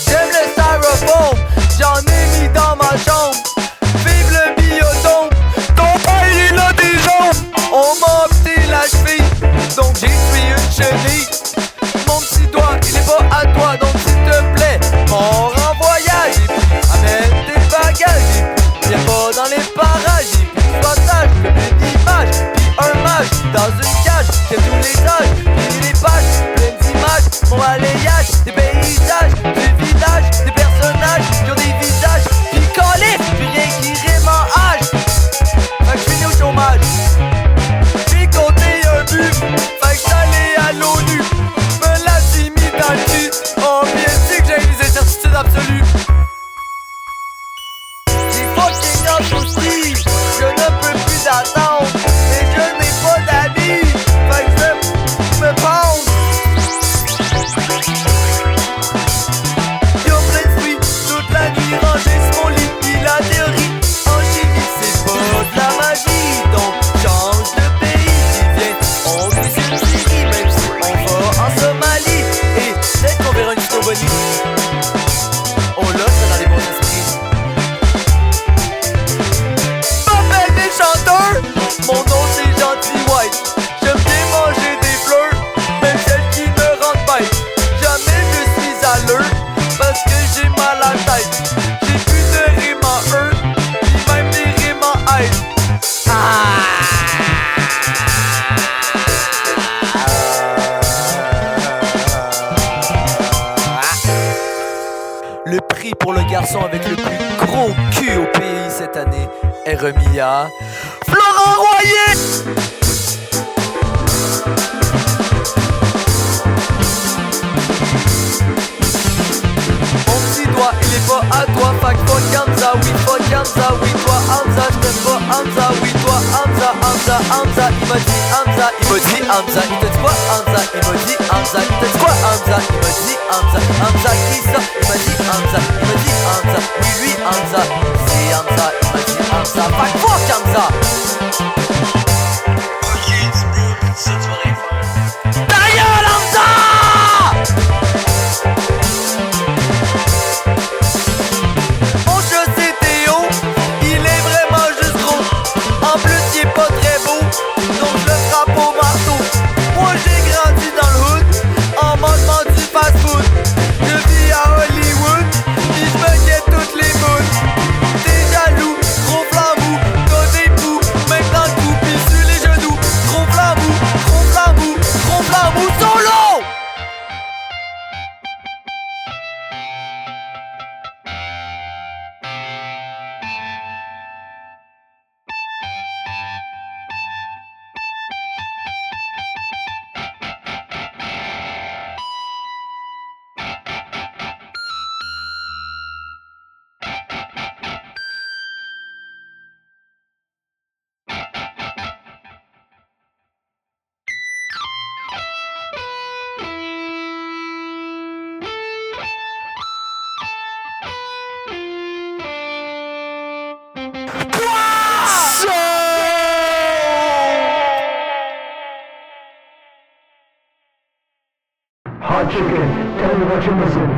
J'aime le styrofoam, j'en ai mis dans ma chambre. Vive le biodôme, ton père il a des jambes. On m'a opté la cheville, donc j'ai tué une chenille. Mon petit doigt, il est pas à toi, donc s'il te plaît, on en voyage. Et puis amène tes bagages, et puis viens pas dans les parages. Et puis partage une image, puis un mage dans une cage, qui a tous les âges, puis les pages, pleines d'images, mon balayage, des paysages, des villages, des personnages qui ont des visages, puis calif, puis rien qui rime en âge. Fait que j'finis au chômage, j'ai compté un but, fait que j'allais à l'ONU, me la suis mis dans le cul, oh bien sûr que j'ai des incertitudes absolues. J'ai fucking hâte aussi, je ne peux plus attendre, mais je n'ai pas d'amis, fait que je vais me pendre. Y'a plein de fruits, toute la nuit rangée sur mon lit, puis la théorie en chimie, c'est pas de la magie, donc change de pays, puis viens, on vit une série, même si on va en Somalie, et peut-être qu'on verra une Slovénie. Oh là, ça dans les bons esprits. M'appelle des chanteurs, mon nom c'est Gentil White. J'aime bien manger des fleurs, même celles qui me rendent bête. Jamais je suis à l'heure, parce que j'ai mal à la tête. J'ai plus de rimes en eux, puis même des rimes en aide. Le prix pour le garçon avec le plus gros cul au pays cette année est remis à Florent Royer. Mon petit doigt, il est pas à toi, fait que fuck Hamza, oui, fuck Hamza, oui, toi Hamza, je t'aime pas Hamza, oui, toi Hamza, Hamza, Hamza, il m'a dit Hamza, il m'a dit Hamza, il te dit quoi Hamza, il m'a dit Hamza, il te dit quoi Hamza, il m'a dit Hamza, Hamza qui ça, il m'a dit Hamza, il m'a dit Hamza, oui, lui Hamza, c'est Hamza, il m'a dit Hamza, fait que fuck Hamza. Ta gueule Hamza! Mon chat c'est Théo, il est vraiment juste gros. En plus il est pas très beau, donc je le frappe au marteau. Moi j'ai grandi dans le hood, en mangeant du fast food. Je vis à Hollywood, pis je me guette toutes les boules. T'es jaloux, gros flambou, t'as des poux, même dans le cou, pis sur les genoux. Gros flambou, solo! Hot chicken, tell me what you're missing.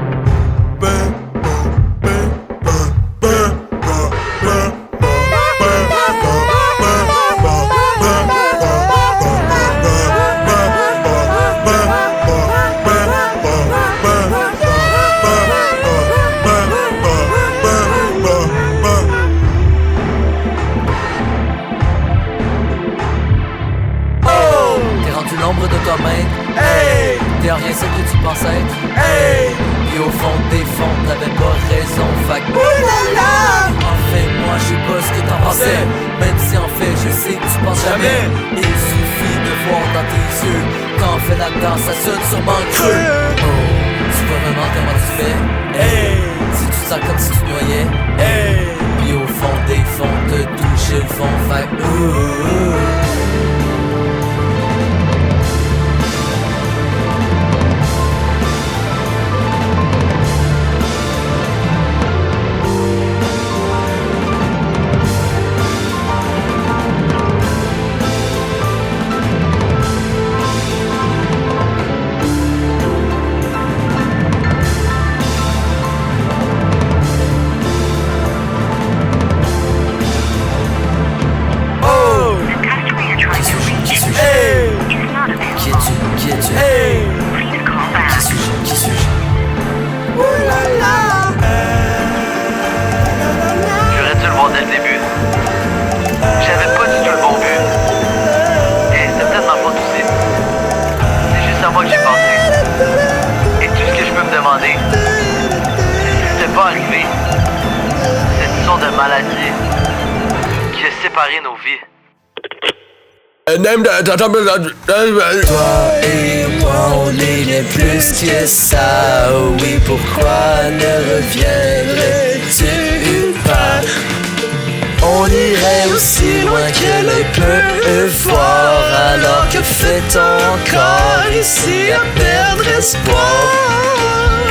T'es rendu l'ombre de toi-même, hey! T'es rien ce que tu penses être, hey! Et au fond des fonds, t'avais pas raison, fait que oulala! En fait, moi je sais pas ce que t'en pensais, même si en fait je sais que tu penses jamais. Il suffit de voir dans tes yeux, quand on fait la danse, ça sonne sûrement creux. Oh, tu vois vraiment comment tu fais, hey! Si tu te sens comme si tu noyais, hey! Puis au fond des fonds, te toucher le fond, fait ouh. maladie qui a séparé nos vies. Toi et moi, on est bien plus que ça. Oui, pourquoi ne reviendrais-tu pas? On irait aussi loin que l'œil peut voir. Alors que fait-on encore ici à perdre espoir?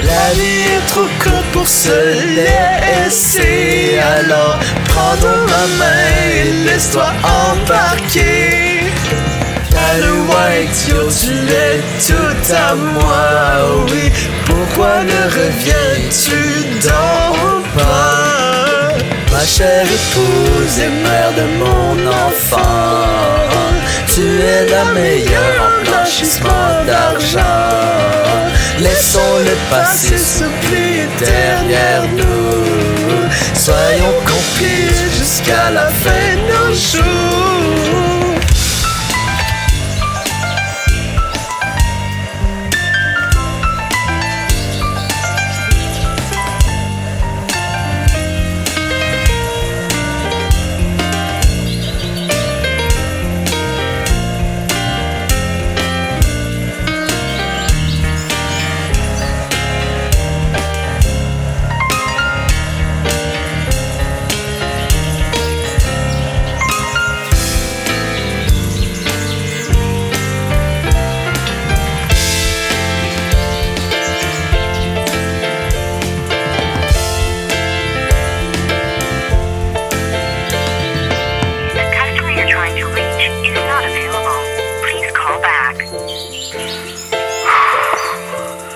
La vie est trop courte pour se laisser. Alors prends donc ma main et laisse-toi embarquer. Le white, yo, tu es tout à moi, oui. Pourquoi ne reviens-tu donc pas? Ma chère épouse et mère de mon enfant, tu es la meilleure en blanchissement d'argent. Laissons le passé s'oublier derrière nous. Soyons complices jusqu'à la fin de nos jours.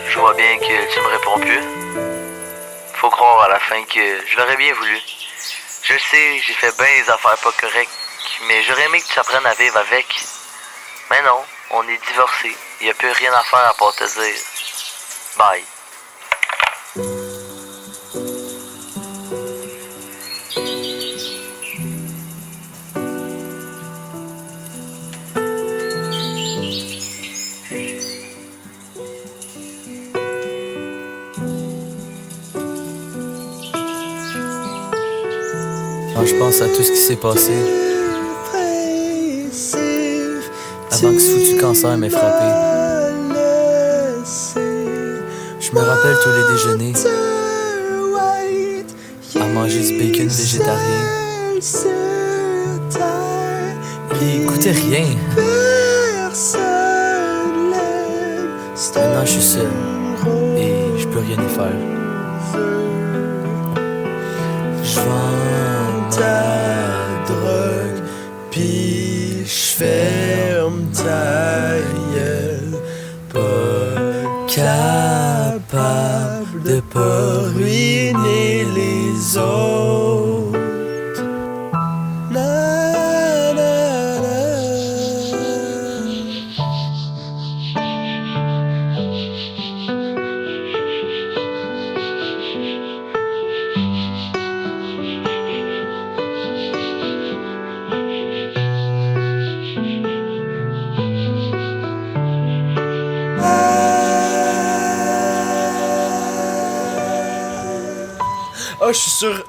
Je vois bien que tu me réponds plus. Faut croire à la fin que je l'aurais bien voulu. Je sais, j'ai fait bien des affaires pas correctes, mais j'aurais aimé que tu apprennes à vivre avec. Mais non, on est divorcés. Y a plus rien à faire à part te dire bye. Quand je pense à tout ce qui s'est passé, avant que ce foutu cancer m'ait frappé, je me rappelle tous les déjeuners, à manger du bacon végétarien. Il goûtait rien. Maintenant je suis seul et je peux rien y faire. Je vends ta drogue, pis j'ferme ta gueule. Pas capable de pas ruiner les autres. Na, na, na. Oh, je suis sûr.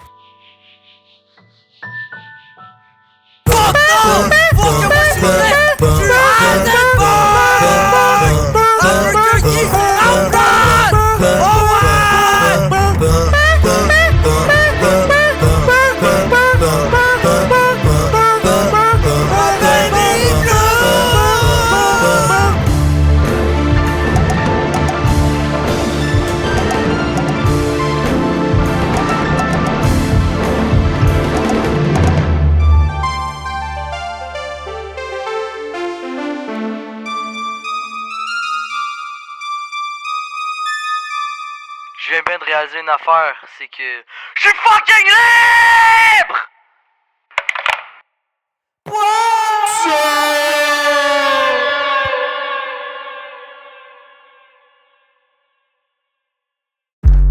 Je viens bien de réaliser une affaire, c'est que je suis fucking libre!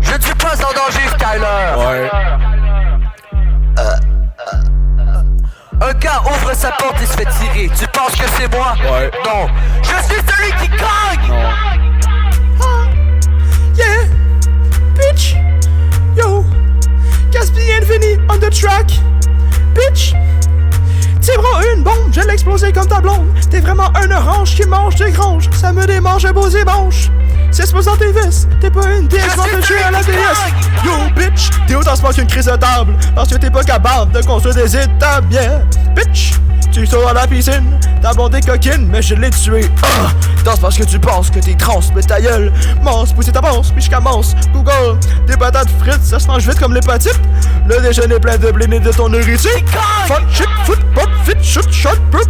Je ne suis pas en danger, Skyler. Ouais. Un gars ouvre sa porte et se fait tirer. Tu penses que c'est moi? Ouais. Non. Je suis celui qui gagne. Non. Yeah, bitch. Yo, Gatsby Infinity on the track. bitch. Tiendras une bombe, je l'ai explosé comme ta blonde. T'es vraiment un orange qui mange des granges. Ça me démange un beau ébanche. C'est supposant tes vis, t'es pas une déesse, je vais te tuer à la déesse. Yo bitch, t'es autant smart qu'une crise de table. Parce que t'es pas capable de construire des étapes, yeah. Bitch, tu sautes dans la piscine, ta blonde est coquine, mais je l'ai tué. Danse parce que tu penses que t'es trans, mais ta gueule. Mange, pousser ta panse, puis je commence. Google, des patates frites, ça se mange vite comme l'hépatite. Le déjeuner plein de blé de ton nourriture. Fuck, shit, foot, pop, fit, shoot, shot, pop.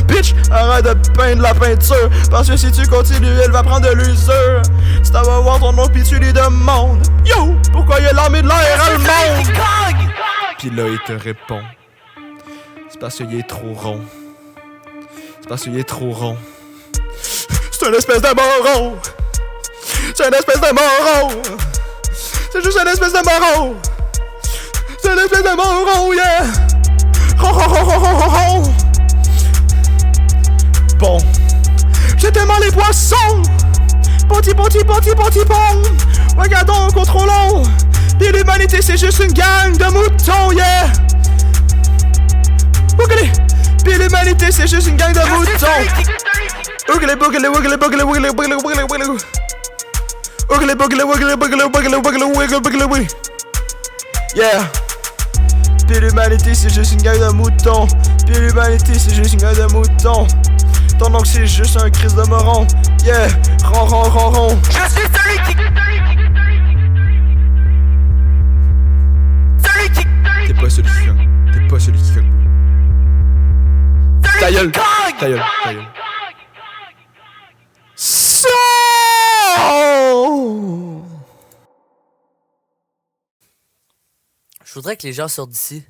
Bitch, arrête de peindre la peinture. Parce que si tu continues, elle va prendre de l'usure. Tu t'en vas voir ton nom pis tu lui demandes. Yo, pourquoi y'a l'armée de l'air allemande? Pis là il te répond. C'est parce qu'il est trop rond. C'est parce qu'il est trop rond. C'est une espèce de moron. C'est une espèce de moron. C'est juste une espèce de moron. C'est une espèce de moron, yeah. Bon, j'ai tellement les poissons. Poti, regardons, contrôlons. Puis l'humanité c'est juste une gang de moutons, yeah. Boogly. Puis l'humanité c'est juste une gang de moutons. Oogly, boogly, wiggly, boogly, wiggly, wiggly, wiggly, wiggly. Oogly, boogly, wiggly, wiggly, wiggly, wiggly, wiggly, wiggly, wiggly. Yeah. Puis l'humanité c'est juste une gang de moutons. Puis l'humanité c'est juste une gang de moutons. Ton oncle c'est juste un crise de moron. Yeah, ron. Je suis celui qui... T'es pas celui qui cogne. T'es pas celui qui cogne. Ta gueule. Ta gueule. So... Je voudrais que les gens sortent d'ici,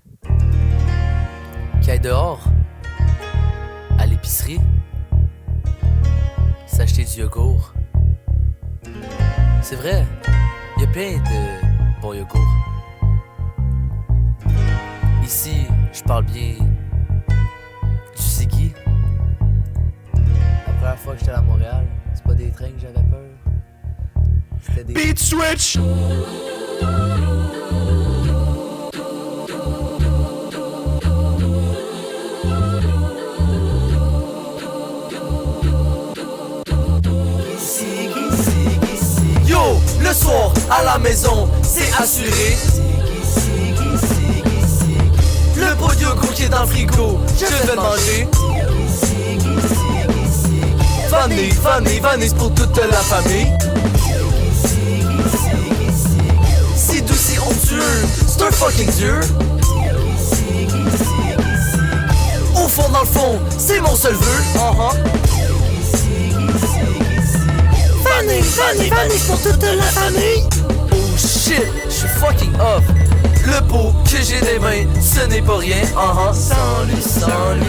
qu'ils aillent dehors, à l'épicerie, s'acheter du yogourt. C'est vrai, il y a plein de bons yogourts. Ici, je parle bien du Ziggy. La première fois que j'étais à Montréal, c'est pas des trains que j'avais peur. C'était des... Beat switch. Yo, le soir à la maison, c'est assuré. Le pot de yogourt qui est dans le frigo, je vais le manger. Vanille, c'est pour toute la famille. C'est doux, c'est onctueux, c'est un fucking dieu. Au fond, dans le fond, c'est mon seul vœu. Vanille pour toute la famille. Oh shit, je suis fucking off. Le pot que j'ai des mains, ce n'est pas rien. Sans lui,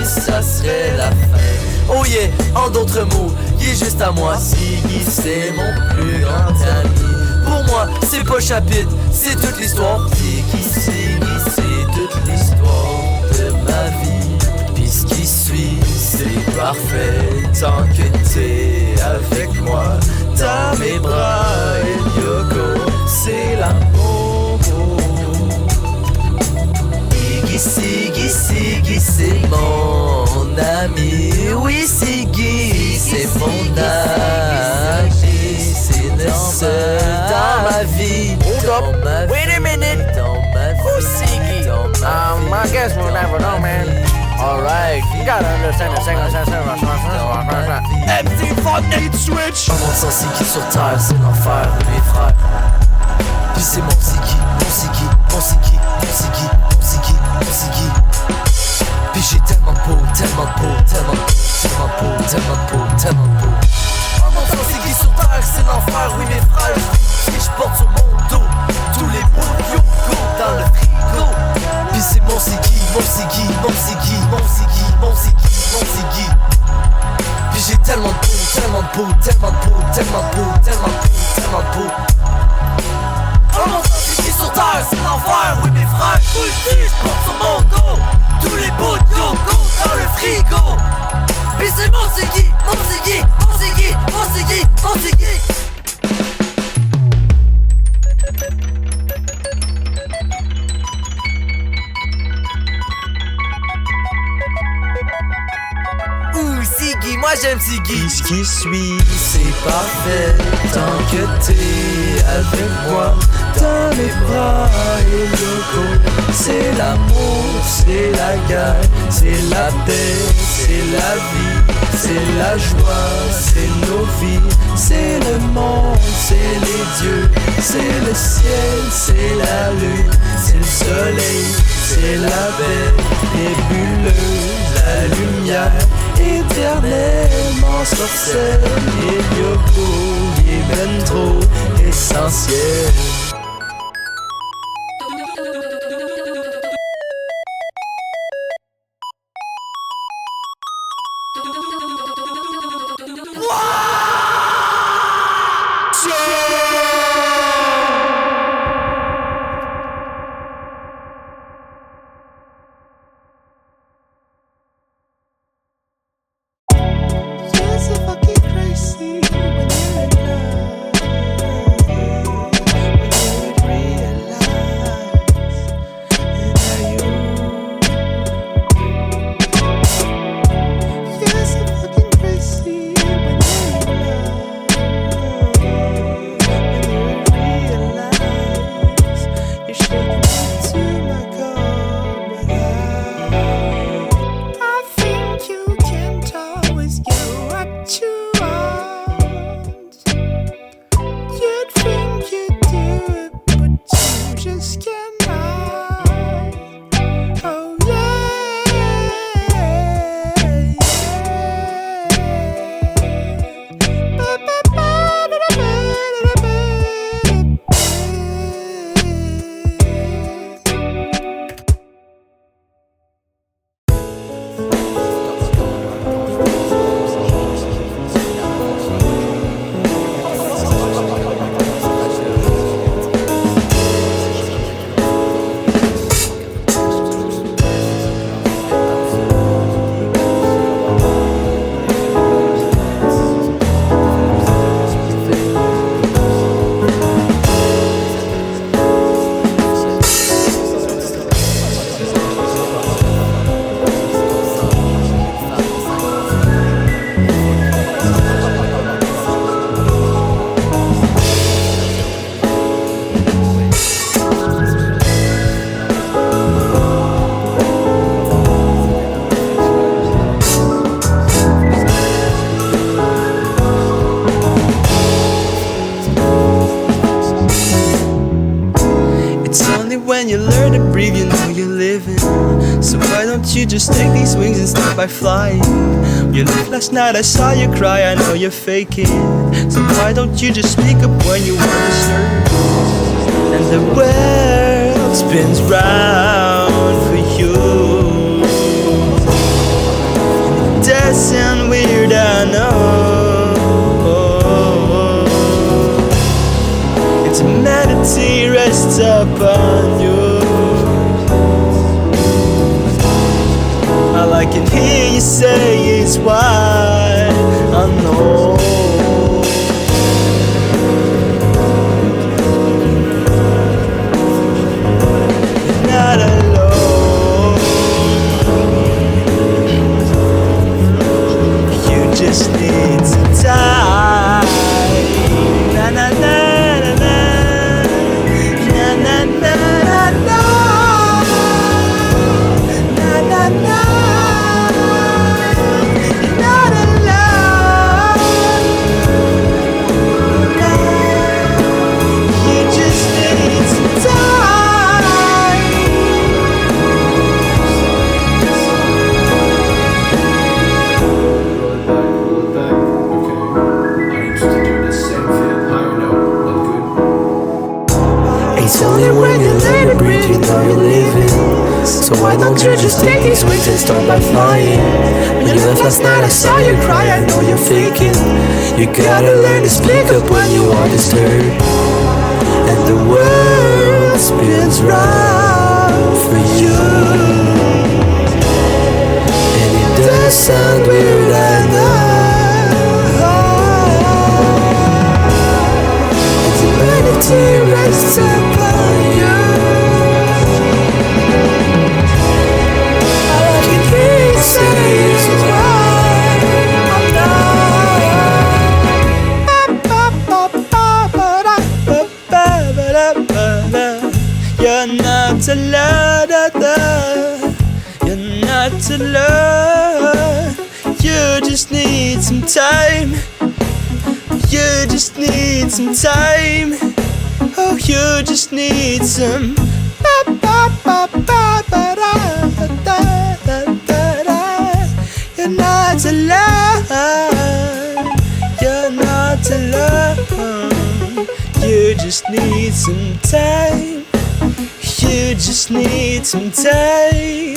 ça serait la fin. Oh yeah, en d'autres mots, il est juste à moi. Ziggy, c'est mon plus grand ami. Pour moi, c'est pas chapitre, c'est toute l'histoire. Ziggy, c'est toute l'histoire de ma vie. Puis ce qui suit, c'est parfait. Tant que t'es avec moi, dans mes bras et le yoga, c'est l'amour. Ziggy, c'est mon ami. Oui, Ziggy, c'est mon ami. C'est le seul dans ma vie. Wait a minute. Who's Ziggy? I guess we'll never know, man. Alright, you gotta understand the second MC fucking switch. Un monde sans Ziggy sur terre, c'est l'enfer de mes frères. Puis c'est mon Ziggy. Puis j'ai tellement de peau. Un monde sans Ziggy sur terre, c'est l'enfer, oui mes frères. Et je porte sur mon dos tous les bouts de yogourt dans le frigo. Puis c'est mon Ziggy. Puis j'ai tellement de peau. Un monde sans Ziggy sur terre, c'est l'enfer, oui mes frères. Je vous le dis, je porte sur mon dos tous les bouts de yogourt dans le frigo. Puis c'est mon Ziggy. Ziggy, moi j'aime Ziggy. Ce qui suit, C'est parfait tant que t'es avec moi dans mes bras et loco. C'est l'amour, c'est la guerre, c'est la paix, c'est la vie, c'est la joie, c'est nos vies, c'est le monde, c'est les dieux, c'est le ciel, c'est la lune, c'est le soleil, c'est la baie nébuleuse, la lumière éternellement sorcière. Et Yoko, il est ben trop essentiel. yes, if I get crazy when you're in love, when you would realize that you. Yes, if I get crazy when you're in love, when you would realize you're shaking me to my core, but I think you can't always get what you want. You'd think you do it, but you just cannot. Oh it's only when you learn to breathe, you know you're living. So why don't you just take these wings and start by flying? You left last night, I saw you cry, I know you're faking. So why don't you just speak up when you want to stir? And the world spins round for you. It does sound weird, I know. It's humanity rests upon you. All I can hear you say is why I know. You're not alone. You just need to die. Na na na na na. Na na na na. Na na na. You're not alone. You just need to die. Roll it back. Okay. I need you to do the same thing. Higher note. Look good. It's only when you learn to breathe, you know you're living. So why don't you just take these wings and start by flying? When you left last night, I saw you cry, I know you're faking. You gotta learn to speak up when you are disturbed. And the world spins round for you. And it does sound weird, I know. It's humanity rests upon you. All I can hear you say is why I love. You just need some time. You just need some time. Oh, you just need some. You're not alone. You're not alone. You just need some time. You just need some time.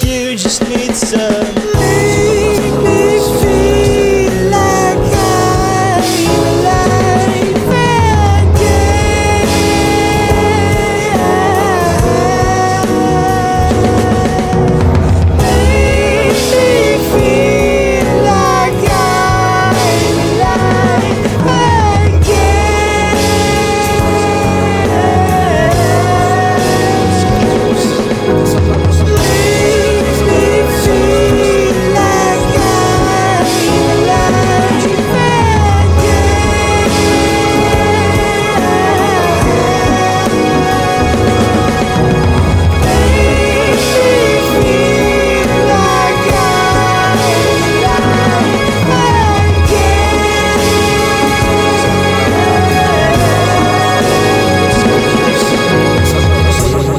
You just need some. Make me feel like I'm alive again. Make me feel like I'm alive again.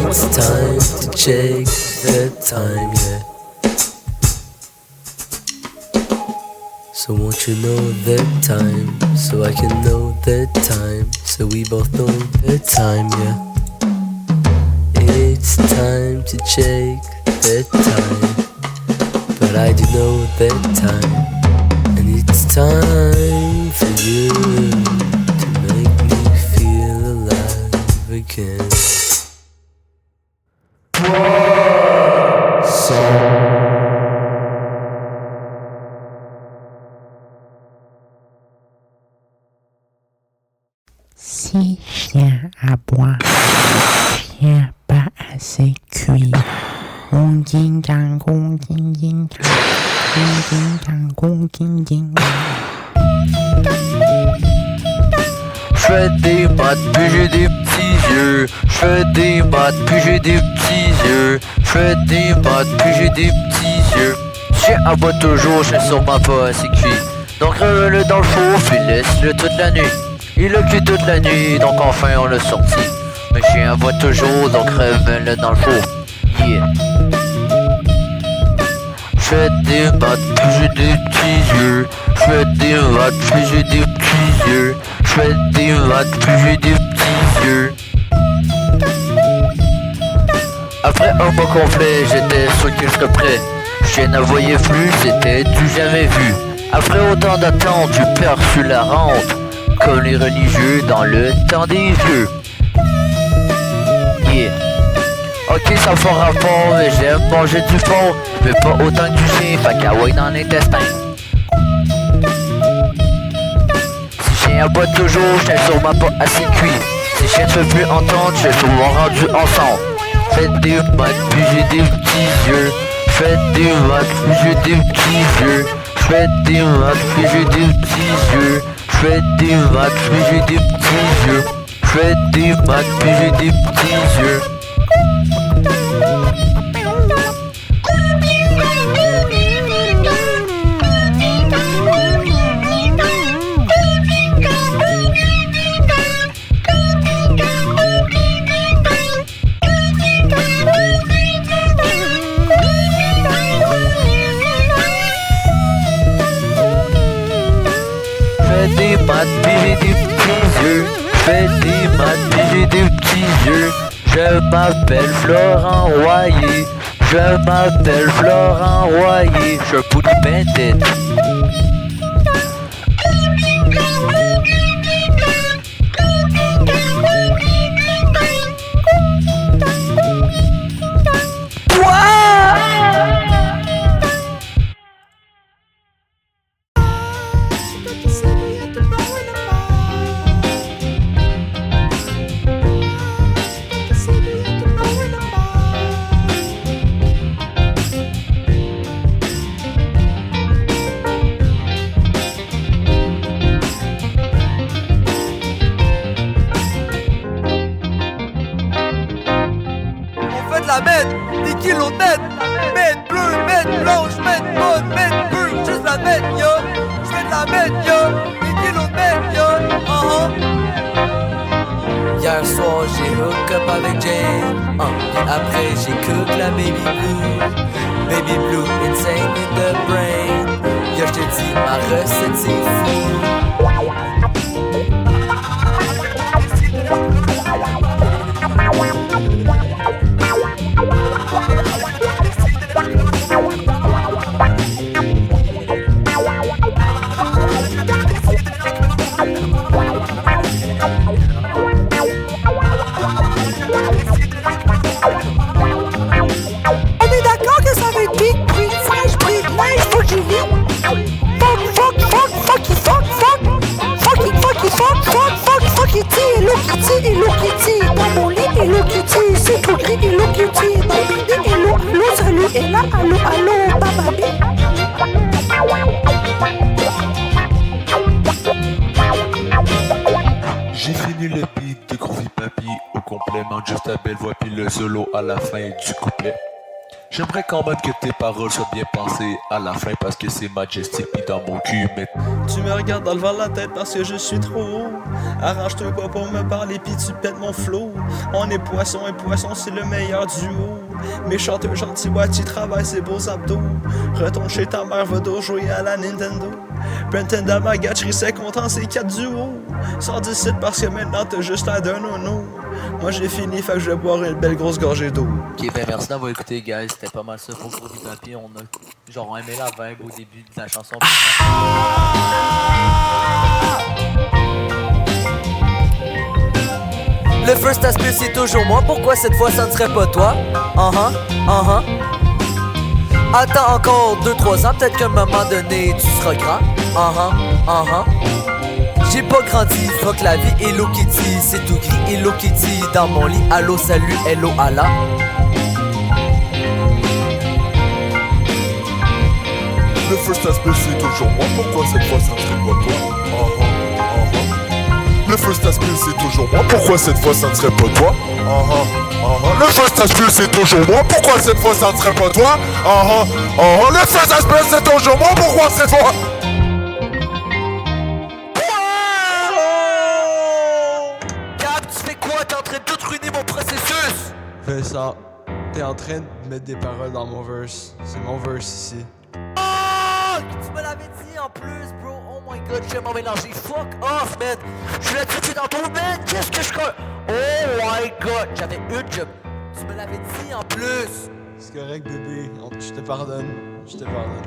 It's time to check the time, yeah. So won't you know the time, so I can know the time, so we both know the time, yeah. It's time to check the time, but I do know the time, and it's time for you to make me feel alive again. Si chien à boire, chien pas assez cuit. Gong ding dang, gong ding ding dang, gong ding dang, gong ding ding dang. J'fais des maths puis j'ai des petits yeux. J'fais des maths puis j'ai des petits yeux. J'fais des maths puis j'ai des petits yeux. Chien aboie toujours, chien sûrement pas assez cuit. Donc remets-le dans le four, puis laisse-le toute la nuit. Il a cuit toute la nuit, donc enfin on l'a sorti. Mais chien aboie toujours, donc remets-le dans le four. Yeah. J'fais des maths puis j'ai des petits yeux. J'fais des maths puis j'ai des petits yeux. J'fais des maths puis j'ai des petits yeux. Après un mois complet, j'étais sûr qu'il serait prêt. Je n'en voyais plus, c'était du jamais vu. Après autant d'attente, j'ai perçu la rente, comme les religieux dans le temps des vieux. Yeah. Ok, ça fait rapport, mais j'aime manger du porc, mais pas autant que du chien, fait qu'aouaille dans l'intestin. Si chien aboie toujours, j'étais sûrement pas assez cuit. Si chien ne fait plus entendre, j'ai souvent rendu ensemble. Faites des maths, puis j'ai des petits yeux. Faites des maths, puis j'ai des petits yeux. Faites des maths, puis j'ai des petits yeux. Faites des maths, puis j'ai des petits yeux. Faites des maths, puis j'ai des petits yeux. Fais des maths, puis j'ai des petits yeux. Fais des maths, puis j'ai des petits yeux. Je m'appelle Florent Royer. Je m'appelle Florent Royer. Je suis un poulet bandit. La bête, des kilos net, bête bleue, bête avec Jane. Et après j'écoute la Baby Blue. Baby Blue, insane in the brain. Yo, j'te dis, ma recette c'est fou. On est d'accord que ça va être big, big, fresh, big, nice, faut que j'y vienne. Fuck, Kitty, Hello Kitty, Hello Kitty. Dans mon lit, Hello Kitty, c'est tout gris, Hello Kitty. Dans mon lit, hello, allô, salut, et là, allô, allô, bababi. J'ai fini le beat de Groovy Papy au complet, manque juste ta belle voix puis le solo à la fin du couplet. J'aimerais quand même que tes paroles soient bien pensées à la fin parce que c'est majestic pis dans mon cul, mais Tu me regardes dans le vent de la tête parce que je suis trop haut. Arrange-toi pas pour me parler pis tu pètes mon flow. On est poisson et poisson c'est le meilleur duo. Mes chanteurs gentils, ouais, tu travailles ses beaux abdos. Retourne chez ta mère, va donc jouer à la Nintendo. Brenton dans ma gâcherie, c'est content, c'est 4 duos. Sors du site parce que maintenant t'as juste l'air d'un nono. Moi j'ai fini, fait que je vais boire une belle grosse gorgée d'eau. Ok, ben merci d'avoir écouté, guys. C'était pas mal ça pour Groovy Papy. On a genre aimé la vibe au début de la chanson. Le first aspect c'est toujours moi. Pourquoi cette fois ça ne serait pas toi? Attends encore 2-3 ans, peut-être qu'à un moment donné tu seras grand. J'ai pas grandi, fuck la vie, Hello Kitty, c'est tout gris, Hello Kitty. Dans mon lit, allô, salut, hello, Allah. le first aspect c'est toujours moi. Pourquoi cette fois ça ne serait pas toi? Le first aspect c'est toujours moi. Pourquoi cette fois ça ne serait pas toi? Le first aspect c'est toujours moi. Pourquoi cette fois ça ne serait pas toi? Le first aspect c'est toujours moi. Pourquoi cette fois? Fais ça. T'es en train de mettre des paroles dans mon verse. C'est mon verse ici. Oh! Tu me l'avais dit en plus, bro. Oh my god, je vais m'en mélanger. Fuck off, man. Je l'ai touché dans ton man. Qu'est-ce que je crois? Oh my god. J'avais une job. Tu me l'avais dit en plus. C'est correct, bébé. Je te pardonne. Je te pardonne.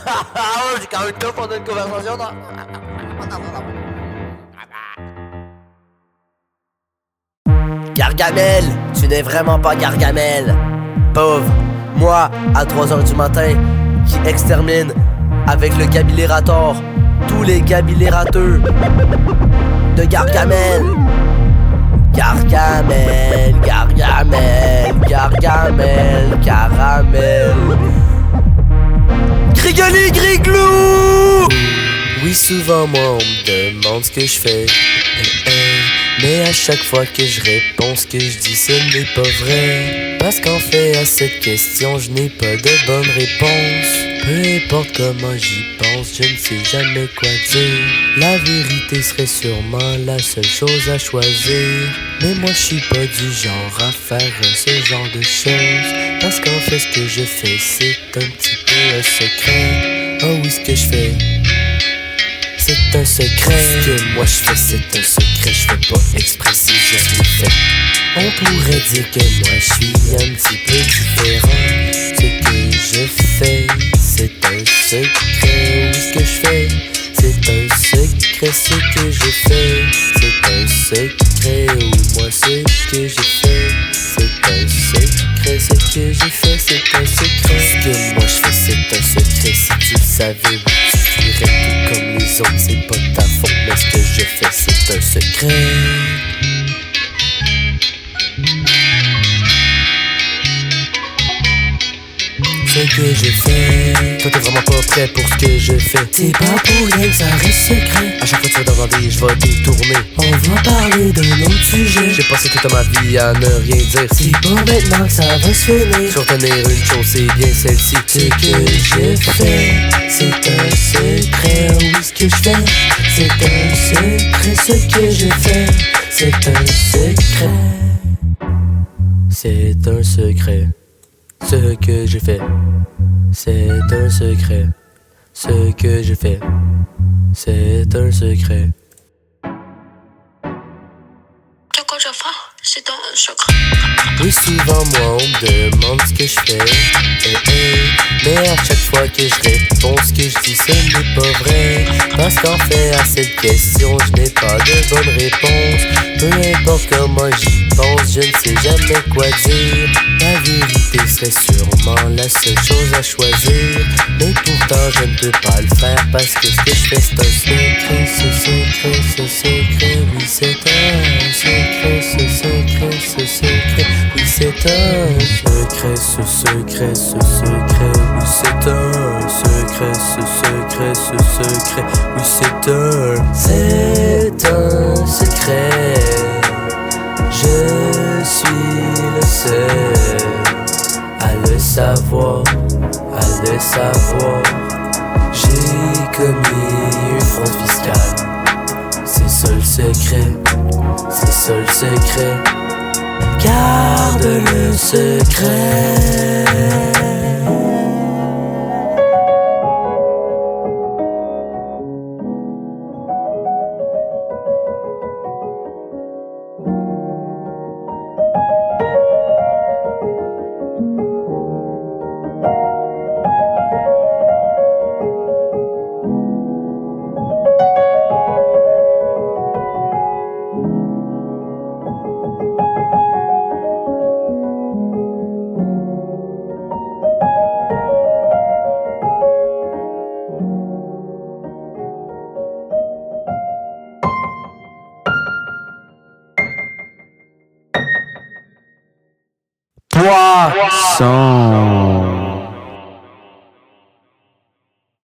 Haha, j'ai quand même top pendant une conversation. Non? Gargamel, tu n'es vraiment pas Gargamel. Pauvre, moi, à 3h du matin, qui extermine avec le gabilérator tous les gabilérateurs de Gargamel. Gargamel, Gargamel, Gargamel, Caramel. Grigoli, Griglou! Oui, souvent moi on me demande ce que je fais. Mais à chaque fois que je réponds, ce que je dis ce n'est pas vrai. Parce qu'en fait à cette question je n'ai pas de bonne réponse. Peu importe comment j'y pense, je ne sais jamais quoi dire. La vérité serait sûrement la seule chose à choisir. Mais moi je suis pas du genre à faire ce genre de choses. Parce qu'en fait ce que je fais c'est un petit peu un secret. Oh oui, ce que je fais c'est un secret. Ce que moi je fais c'est un secret. Je fais pas exprès si je l'ai fait. On pourrait dire que moi je suis un petit peu différent. Ce que je fais c'est un secret. Oui, ce que je fais c'est un secret. Ce que je fais c'est un secret. Oui, moi ce que j'ai fait c'est un secret. Ce que j'ai fait c'est un secret. Ce que moi je fais c'est un secret. Si tu le savais, oui, tu fuirais tout comme les autres. C'est pas ta faute, mais ce que je fais c'est un secret. Ce que je fais, toi t'es vraiment pas prêt pour ce que je fais. C'est pas pour rien que ça reste secret. À chaque fois que tu vas demander, je vais détourner. On va parler d'un autre sujet. J'ai passé toute ma vie à ne rien dire. C'est pas maintenant que ça va se finir. Sur tenir une chose, c'est bien celle-ci. Ce que je fais, c'est un secret. Oui, ce que je fais, c'est un secret. Ce que je fais, c'est un secret. C'est un secret, ce que je fais. C'est un secret, ce que je fais. C'est un secret. Ce que je fais, c'est un secret. Oui, souvent moi on me demande ce que je fais. Mais à chaque fois que je réponds ce que je dis ce n'est pas vrai. Parce qu'en fait à cette question je n'ai pas de bonne réponse. Peu importe comment j'y pense, je ne sais jamais quoi dire. La vérité serait sûrement la seule chose à choisir. Mais pourtant je ne peux pas le faire parce que ce que je fais c'est un secret. Ce secret, ce secret, oui c'est un secret. Ce secret, ce secret, oui c'est un secret. Ce secret, ce secret, oui c'est un secret. Ce secret, ce secret, oui c'est un secret. Je suis le seul à le savoir, à le savoir. J'ai commis une fraude fiscale. C'est ça le secret, c'est ça le secret. Garde le secret. Poisson.